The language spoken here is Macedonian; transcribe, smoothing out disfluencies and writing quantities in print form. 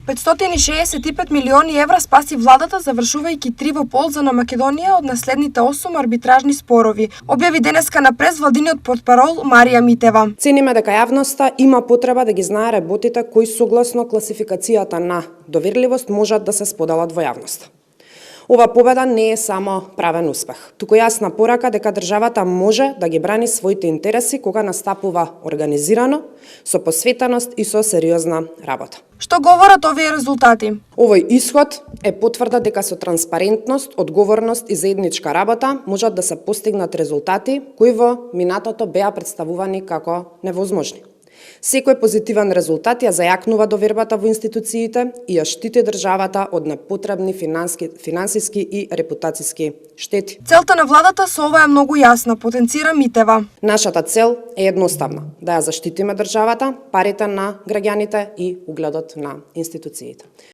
565 милиони евра спаси владата, завршувајќи 3 во полза на Македонија од наследните 8 арбитражни спорови, објави денеска на прес владиниот портпарол Марија Митева. Цениме дека јавноста има потреба да ги знае работите кои согласно класификацијата на доверливост можат да се споделат во јавноста. Ова победа не е само правен успех, туку јасна порака дека државата може да ги брани своите интереси кога настапува организирано, со посветеност и со сериозна работа. Што говорат овие резултати? Овој исход е потврда дека со транспарентност, одговорност и заедничка работа можат да се постигнат резултати кои во минатото беа представувани како невозможни. Секој позитивен резултат ја зајакнува довербата во институциите и ја штити државата од непотребни финансиски и репутацијски штети. Целта на владата со ова е многу јасна, потенцира Митева. Нашата цел е едноставна, да ја заштитиме државата, парите на граѓаните и угледот на институциите.